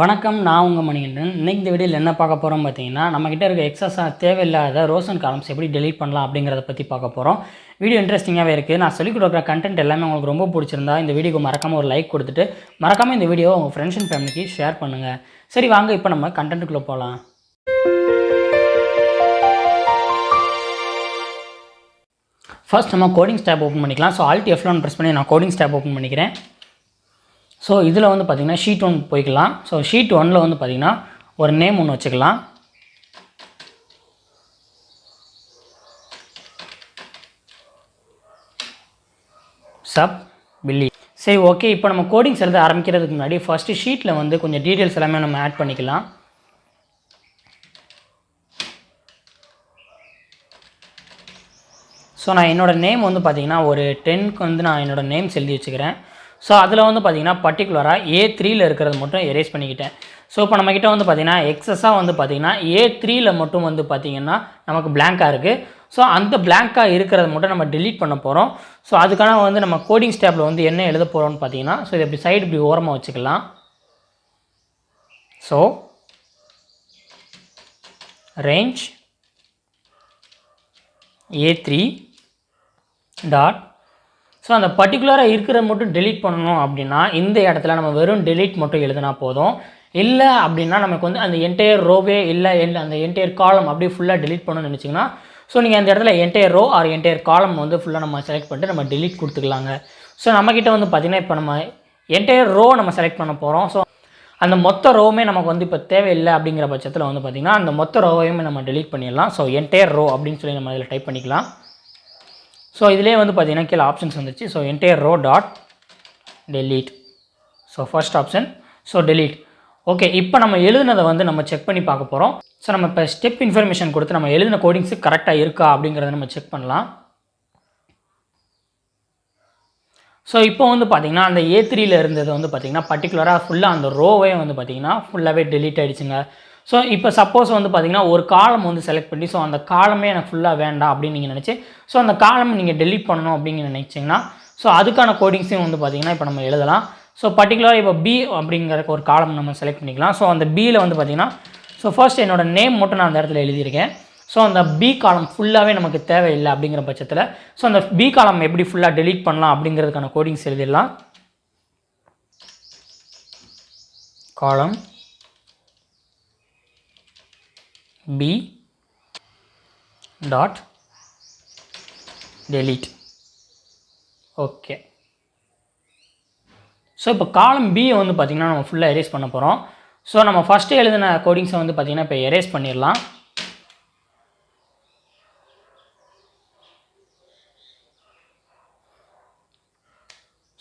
வணக்கம், நான் உங்கள் மணிகண்டன். இன்றைக்கி இந்த வீடியோவில் என்ன பார்க்க போகிறோம் பார்த்தீங்கன்னா, நம்மக்கிட்ட இருக்க எக்ஸஸாக தேவையில்லாத ரோஸ் அண்ட் காலம்ஸ் எப்படி டெலீட் பண்ணலாம் அப்படிங்கிறத பற்றி பார்க்க போகிறோம். வீடியோ இன்ட்ரெஸ்டிங்காகவே இருக்குது. நான் சொல்லிக் கொடுக்குற கண்டென்ட் எல்லாமே உங்களுக்கு ரொம்ப பிடிச்சிருந்தா இந்த வீடியோக்கு மறக்காமல் ஒரு லைக் கொடுத்துட்டு மறக்காமல் இந்த வீடியோவை உங்கள் ஃப்ரெண்ட்ஸ் அண்ட் ஃபேமிலிக்கு ஷேர் பண்ணுங்கள். சரி வாங்க, இப்போ நம்ம கண்டென்ட்டுக்குள்ளே போகலாம். ஃபர்ஸ்ட் நம்ம கோடிங்ஸ் டேப் ஓப்பன் பண்ணிக்கலாம். ஸோ Alt F11 ப்ரெஸ் பண்ணி நான் கோடிங்ஸ் டேப் ஓப்பன் பண்ணிக்கிறேன். ஸோ இதில் வந்து பார்த்திங்கன்னா ஷீட் 1 போய்க்கலாம். ஸோ ஷீட் 1ல் வந்து பார்த்திங்கன்னா ஒரு நேம் ஒன்று வச்சுக்கலாம். சப் பில்லி. சரி, ஓகே. இப்போ நம்ம கோடிங்ஸ் எழுத ஆரம்பிக்கிறதுக்கு முன்னாடி ஃபஸ்ட்டு ஷீட்டில் வந்து கொஞ்சம் டீட்டெயில்ஸ் எல்லாமே நம்ம ஆட் பண்ணிக்கலாம். ஸோ நான் என்னோடய நேம் வந்து பார்த்திங்கன்னா ஒரு 10க்கு வந்து நான் என்னோடய நேம்ஸ் எழுதி வச்சுக்கிறேன். ஸோ அதில் வந்து பார்த்திங்கன்னா பர்டிகுலராக A3யில் இருக்கிறது மட்டும் எரேஸ் பண்ணிக்கிட்டேன். ஸோ இப்போ நம்மக்கிட்ட வந்து பார்த்திங்கன்னா எக்ஸஸாக வந்து பார்த்திங்கன்னா A3யில் மட்டும் வந்து பார்த்திங்கன்னா நமக்கு பிளாங்காக இருக்குது. ஸோ அந்த பிளாங்காக இருக்கிறத மட்டும் நம்ம டெலீட் பண்ண போகிறோம். ஸோ அதுக்கான வந்து நம்ம கோடிங் ஸ்டேப்பில் வந்து என்ன எழுத போகிறோம்னு பார்த்திங்கன்னா, ஸோ இது இப்படி சைடு இப்படி ஓரமாக வச்சுக்கலாம். So range A3 dot. So அந்த பர்டிகுலராக இருக்கிறத மட்டும் டெலீட் பண்ணணும் அப்படின்னா இந்த இடத்துல நம்ம வெறும் டெலீட் மட்டும் எழுதினா போதும். இல்லை அப்படின்னா நமக்கு வந்து அந்த என்டையர் ரோவே இல்லை அந்த என்டையர் காலம் அப்படியே ஃபுல்லாக டெலீட் பண்ணணும்னு நினச்சிங்கன்னா, ஸோ நீங்கள் அந்த இடத்துல என்டையர் ரோ ஆர் என்டையர் காலம் வந்து ஃபுல்லாக நம்ம செலக்ட் பண்ணிட்டு நம்ம டெலீட் கொடுத்துக்கலாங்க. ஸோ நம்மக்கிட்ட வந்து பார்த்திங்கன்னா இப்போ நம்ம என்டையர் ரோ நம்ம செலக்ட் பண்ண போகிறோம். ஸோ அந்த மொத்த ரோவுமே நமக்கு வந்து இப்போ தேவையில்லை அப்படிங்கிற பட்சத்தில் வந்து பார்த்திங்கன்னா அந்த மொத்த ரோவையுமே நம்ம டெலீட் பண்ணிடலாம். ஸோ என்டையர் ரோ அப்படின்னு சொல்லி நம்ம இதில் டைப் பண்ணிக்கலாம். ஸோ இதிலே வந்து பார்த்திங்கன்னா கீழே ஆப்ஷன்ஸ் வந்துச்சு. So entire row dot delete. So first option. So delete. Okay, இப்போ நம்ம எழுதுனதை வந்து நம்ம செக் பண்ணி பார்க்க போகிறோம். ஸோ நம்ம இப்போ ஸ்டெப் இன்ஃபர்மேஷன் கொடுத்து நம்ம எழுதின கோடிங்ஸு கரெக்டாக இருக்கா அப்படிங்கிறத நம்ம செக் பண்ணலாம். ஸோ இப்போ வந்து பார்த்திங்கன்னா அந்த A3யில் இருந்தது வந்து பார்த்திங்கன்னா பர்டிகுலராக ஃபுல்லாக அந்த ரோவே வந்து பார்த்திங்கன்னா ஃபுல்லாகவே டெலீட் ஆகிடுச்சுங்க. ஸோ இப்போ சப்போஸ் வந்து பார்த்திங்கன்னா ஒரு காலம் வந்து செலக்ட் பண்ணி ஸோ அந்த காலமே எனக்கு ஃபுல்லாக வேண்டாம் அப்படின்னு நீங்கள் நினச்சி ஸோ அந்த காலம் நீங்கள் டெலீட் பண்ணணும் அப்படின்னு நினச்சிங்கன்னா ஸோ அதுக்கான கோடிங்ஸையும் வந்து பார்த்திங்கன்னா இப்போ நம்ம எழுதலாம். ஸோ பர்டிகுலராக இப்போ B அப்படிங்கிற ஒரு காலம் நம்ம செலக்ட் பண்ணிக்கலாம். ஸோ அந்த Bயில் வந்து பார்த்திங்கன்னா ஸோ ஃபர்ஸ்ட் என்னோடய நேம் மட்டும் நான் அந்த இடத்துல எழுதியிருக்கேன். ஸோ அந்த B காலம் ஃபுல்லாகவே நமக்கு தேவையில்லை அப்படிங்கிற பட்சத்தில் ஸோ அந்த B காலம் எப்படி ஃபுல்லாக டெலீட் பண்ணலாம் அப்படிங்கிறதுக்கான கோடிங்ஸ் எழுதிடலாம். காலம் B dot delete. Okay. So இப்போ காலம் B வந்து பார்த்திங்கன்னா நம்ம ஃபுல்லாக எரேஸ் பண்ண போகிறோம். ஸோ நம்ம ஃபஸ்ட்டு எழுதின கோடிங்ஸை வந்து பார்த்திங்கன்னா இப்போ எரேஸ் பண்ணிடலாம்.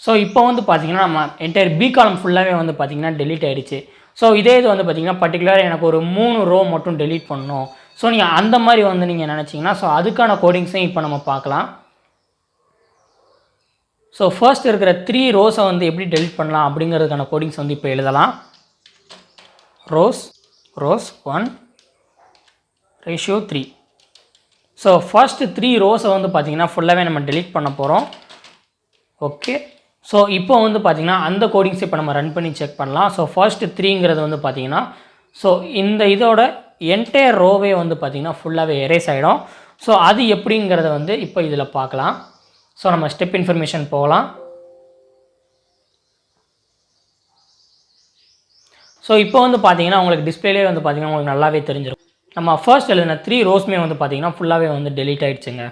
ஸோ இப்போ வந்து பார்த்திங்கன்னா நம்ம என்டையர் B காலம் ஃபுல்லாகவே வந்து பார்த்திங்கன்னா டெலீட் ஆகிடுச்சு. ஸோ இதே இது வந்து பார்த்திங்கன்னா பர்டிகுலராக எனக்கு ஒரு 3 ரோ மட்டும் டெலீட் பண்ணணும். ஸோ நீங்கள் அந்த மாதிரி வந்து நீங்கள் நினச்சிங்கன்னா ஸோ அதுக்கான கோடிங்ஸையும் இப்போ நம்ம பார்க்கலாம். ஸோ ஃபர்ஸ்ட் இருக்கிற 3 ரோஸை வந்து எப்படி டெலீட் பண்ணலாம் அப்படிங்கிறதுக்கான கோடிங்ஸ் வந்து இப்போ எழுதலாம். Rose 1 ratio 3. ஸோ ஃபர்ஸ்ட் 3 ரோஸை வந்து பார்த்திங்கன்னா ஃபுல்லாகவே நம்ம டெலீட் பண்ண போகிறோம். ஓகே. ஸோ இப்போ வந்து பார்த்திங்கன்னா அந்த கோடிங்ஸ் இப்போ நம்ம ரன் பண்ணி செக் பண்ணலாம். ஸோ ஃபர்ஸ்ட் 3ங்கிறது வந்து பார்த்திங்கன்னா ஸோ இந்த இதோட என்டையர் ரோவே வந்து பார்த்திங்கன்னா ஃபுல்லாகவே எரேஸ் ஆகிடும். ஸோ அது எப்படிங்கிறத வந்து இப்போ இதில் பார்க்கலாம். ஸோ நம்ம ஸ்டெப் இன்ஃபர்மேஷன் போகலாம். ஸோ இப்போ வந்து பார்த்திங்கன்னா உங்களுக்கு டிஸ்பிளேலே வந்து பார்த்திங்கன்னா உங்களுக்கு நல்லாவே தெரிஞ்சிடும். நம்ம ஃபர்ஸ்ட் எழுதின 3 ரோஸ்மே வந்து பார்த்திங்கன்னா ஃபுல்லாகவே வந்து டெலீட் ஆகிடுச்சுங்க.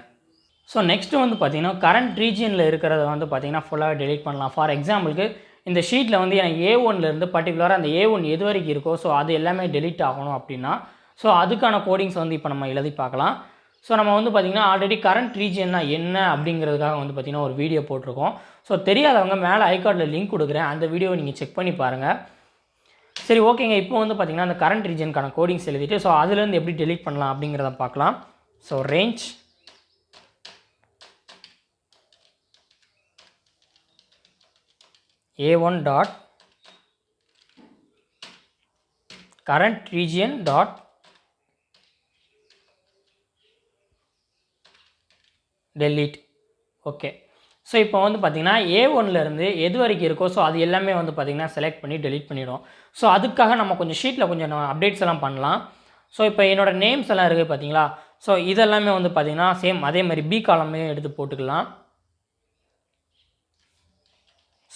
ஸோ நெக்ஸ்ட்டு வந்து பார்த்திங்கன்னா கரண்ட் ரீஜியனில் இருக்கிறத வந்து பார்த்திங்கன்னா ஃபுல்லாக டெலீட் பண்ணலாம். ஃபார் எக்ஸாம்பிளுக்கு இந்த ஷீட்டில் வந்து எனக்கு A1லேருந்து பர்டிகுலராக அந்த A1 எது வரைக்கும் இருக்கோ ஸோ அது எல்லாமே டெலீட் ஆகணும் அப்படின்னா ஸோ அதுக்கான கோடிங்ஸ் வந்து இப்போ நம்ம எழுதி பார்க்கலாம். ஸோ நம்ம வந்து பார்த்திங்கன்னா ஆல்ரெடி கரண்ட் ரீஜியன்னா என்ன அப்படிங்கிறதுக்காக வந்து பார்த்திங்கன்னா ஒரு வீடியோ போட்டிருக்கோம். ஸோ தெரியாதவங்க மேலே ஐகார்டில் லிங்க் கொடுக்குறேன், அந்த வீடியோவை நீங்கள் செக் பண்ணி பாருங்கள். சரி, ஓகேங்க. இப்போ வந்து பார்த்திங்கன்னா அந்த கரண்ட் ரீஜனுக்கான கோடிங்ஸ் எழுதிட்டு ஸோ அதுலேருந்து எப்படி டெலீட் பண்ணலாம் அப்படிங்கிறத பார்க்கலாம். So range A1 dot current region dot delete. Okay. So இப்போ வந்து பார்த்திங்கன்னா A1லேருந்து எது வரைக்கும் இருக்கோ ஸோ அது எல்லாமே வந்து பார்த்திங்கன்னா செலக்ட் பண்ணி டெலீட் பண்ணிவிடும். ஸோ அதுக்காக நம்ம கொஞ்சம் ஷீட்டில் கொஞ்சம் அப்டேட்ஸ் எல்லாம் பண்ணலாம். ஸோ இப்போ என்னோடய நேம்ஸ் எல்லாம் இருக்குது பார்த்தீங்களா, ஸோ இதெல்லாமே வந்து பார்த்திங்கன்னா சேம் அதே மாதிரி பி காலமையும் எடுத்து போட்டுக்கலாம்.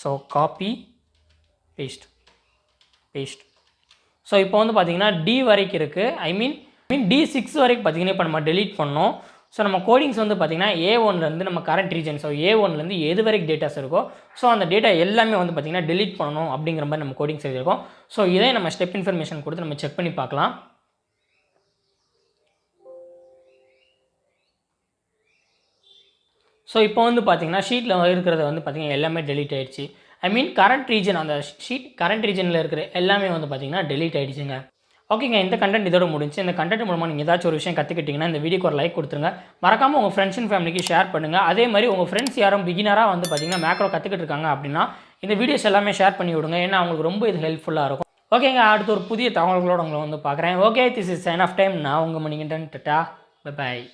So copy paste. ஸோ இப்போ வந்து பார்த்திங்கன்னா D வரைக்கும் இருக்குது. ஐ மீன் D6 வரைக்கும் பார்த்திங்கன்னா இப்போ நம்ம டெலீட் பண்ணோம். ஸோ நம்ம கோடிங்ஸ் வந்து பார்த்திங்கன்னா A1லேருந்து நம்ம கரண்ட் ரீஜன், ஸோ A1லேருந்து எது வரைக்கும் டேட்டாஸ் இருக்கோ ஸோ அந்த டேட்டா எல்லாமே வந்து பார்த்திங்கன்னா டெலீட் பண்ணணும் அப்படிங்கிற மாதிரி நம்ம கோடிங்ஸ் எழுதியிருக்கோம். ஸோ இதே நம்ம ஸ்டெப் இன்ஃபர்மேஷன் கொடுத்து நம்ம செக் பண்ணி பார்க்கலாம். ஸோ இப்போ வந்து பார்த்திங்கன்னா ஷீட்டில் இருக்கிறத வந்து பார்த்திங்கன்னா எல்லாமே டெலீட் ஆகிடுச்சு. ஐ மீன் கரண்ட் ரீஜன், அந்த கரண்ட் ரீஜனில் இருக்கிற எல்லாமே வந்து பார்த்திங்கன்னா டெலீட் ஆகிடுச்சுங்க. ஓகேங்க, இந்த கண்டென்ட் இதோட முடிஞ்சு. இந்த கண்டென்ட் மூலமாக நீங்கள் ஏதாச்சும் ஒரு விஷயம் கற்றுக்கிட்டிங்கன்னா இந்த வீடியோக்கு ஒரு லைக் கொடுத்துருங்க. மறக்காமல் உங்கள் ஃப்ரெண்ட்ஸ் அண்ட் ஃபேமிலிக்கு ஷேர் பண்ணுங்கள். அதே மாதிரி உங்கள் ஃப்ரெண்ட்ஸ் யாரும் பிகினராக வந்து பார்த்திங்கன்னா மேக்ரோ கற்றுக்கிட்டு இருக்காங்க அப்படின்னா இந்த வீடியோஸ் எல்லாமே ஷேர் பண்ணி விடுங்க. ஏன்னா அவங்களுக்கு ரொம்ப இது ஹெல்ப்ஃபுல்லாக இருக்கும். ஓகேங்க, அடுத்து ஒரு புதிய தகவல்களோடு உங்களை வந்து பார்க்குறேன். Okay, this is sign off time. நான் உங்கள் மணிகண்டன். Tata, bye bye.